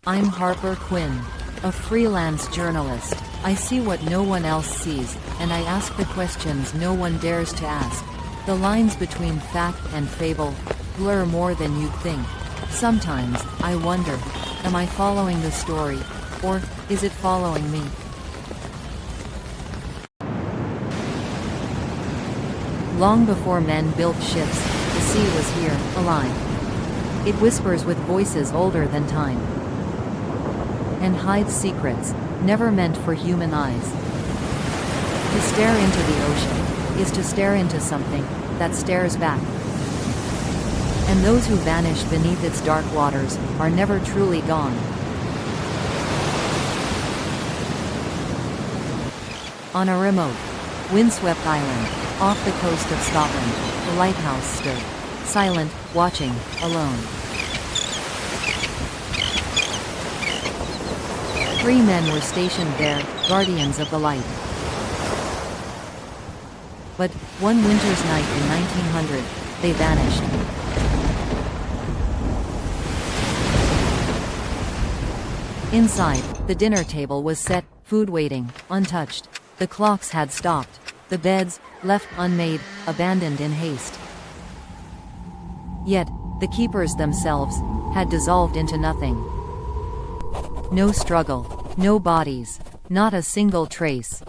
I'm Harper Quinn, a freelance journalist. I see what no one else sees, and I ask the questions no one dares to ask. The lines between fact and fable blur more than you'd think. Sometimes, I wonder, am I following the story, or is it following me? Long before men built ships, the sea was here, alive. It whispers with voices older than time, and hides secrets never meant for human eyes. To stare into the ocean is to stare into something that stares back. And those who vanish beneath its dark waters are never truly gone. On a remote, windswept island, off the coast of Scotland, the lighthouse stood, silent, watching, alone. 3 men were stationed there, guardians of the light. But, one winter's night in 1900, they vanished. Inside, the dinner table was set, food waiting, untouched. The clocks had stopped. The beds, left unmade, abandoned in haste. Yet, the keepers themselves had dissolved into nothing. No struggle, no bodies, not a single trace.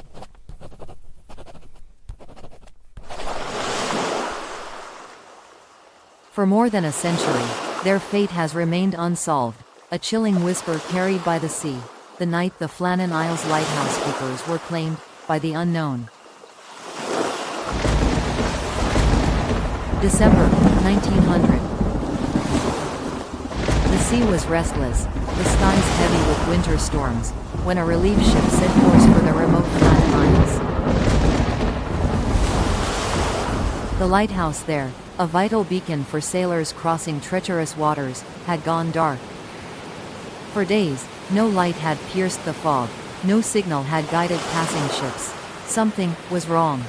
For more than a century, their fate has remained unsolved, a chilling whisper carried by the sea, the night the Flannan Isles lighthouse keepers were claimed by the unknown. December 1900. The sea was restless, the skies heavy with winter storms, when a relief ship set course for the remote Flannan Isles. The lighthouse there, a vital beacon for sailors crossing treacherous waters, had gone dark. For days, no light had pierced the fog, no signal had guided passing ships. Something was wrong.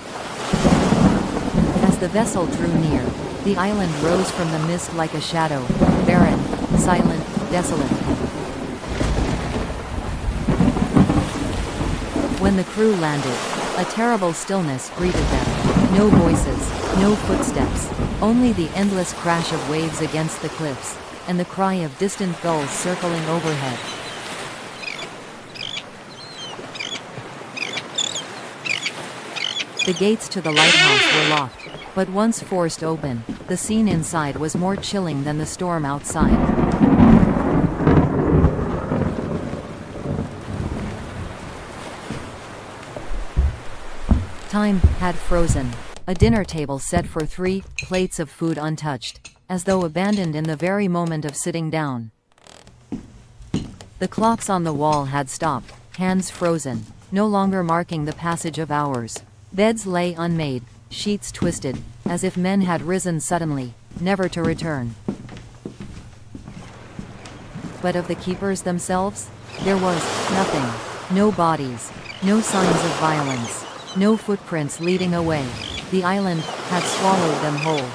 As the vessel drew near, the island rose from the mist like a shadow, barren, silent, desolate. When the crew landed, a terrible stillness greeted them. No voices, no footsteps, only the endless crash of waves against the cliffs, and the cry of distant gulls circling overhead. The gates to the lighthouse were locked, but once forced open, the scene inside was more chilling than the storm outside. Time had frozen. A dinner table set for 3 plates of food untouched, as though abandoned in the very moment of sitting down. The clocks on the wall had stopped, hands frozen, no longer marking the passage of hours. Beds lay unmade, sheets twisted, as if men had risen suddenly, never to return. But of the keepers themselves? There was nothing. No bodies, no signs of violence, no footprints leading away. The island had swallowed them whole.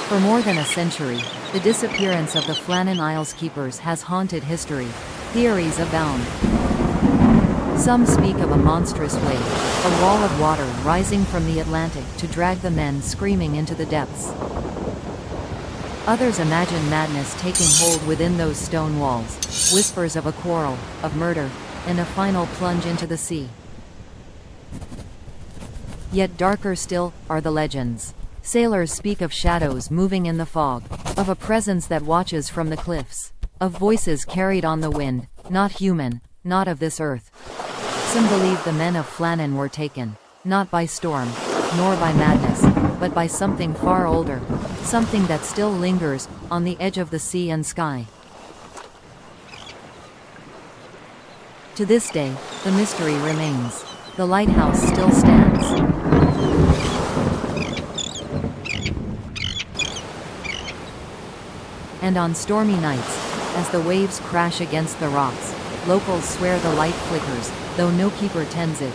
For more than a century, the disappearance of the Flannan Isles keepers has haunted history. Theories abound. Some speak of a monstrous wave, a wall of water rising from the Atlantic to drag the men screaming into the depths. Others imagine madness taking hold within those stone walls, whispers of a quarrel, of murder, and a final plunge into the sea. Yet darker still are the legends. Sailors speak of shadows moving in the fog, of a presence that watches from the cliffs, of voices carried on the wind, not human, not of this earth. Some believe the men of Flannan were taken, not by storm, nor by madness, but by something far older, something that still lingers on the edge of the sea and sky. To this day, the mystery remains. The lighthouse still stands. And on stormy nights, as the waves crash against the rocks, locals swear the light flickers, though no keeper tends it.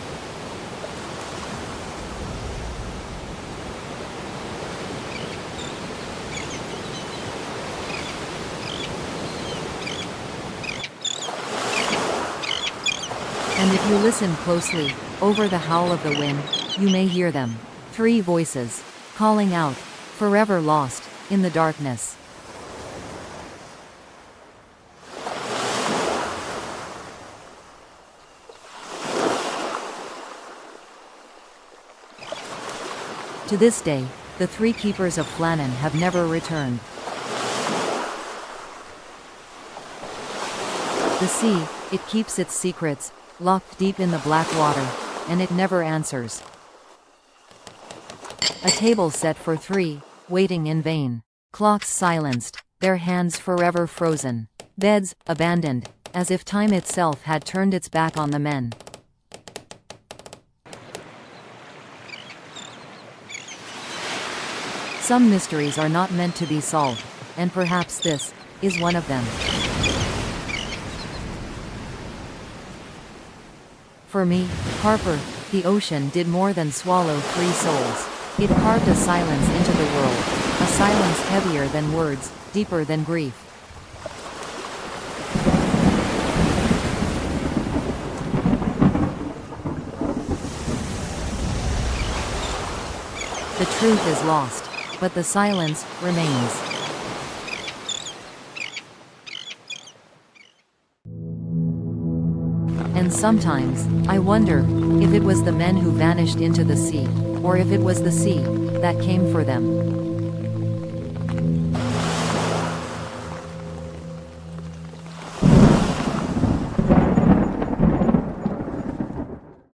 And if you listen closely, over the howl of the wind, you may hear them. 3 voices. Calling out. Forever lost, in the darkness. To this day, the 3 keepers of Flannan have never returned. The sea, it keeps its secrets, locked deep in the black water, and it never answers. A table set for 3, waiting in vain. Clocks silenced, their hands forever frozen. Beds, abandoned, as if time itself had turned its back on the men. Some mysteries are not meant to be solved, and perhaps this is one of them. For me, Harper, the ocean did more than swallow 3 souls. It carved a silence into the world, a silence heavier than words, deeper than grief. The truth is lost, but the silence remains. And sometimes, I wonder, if it was the men who vanished into the sea, or if it was the sea that came for them.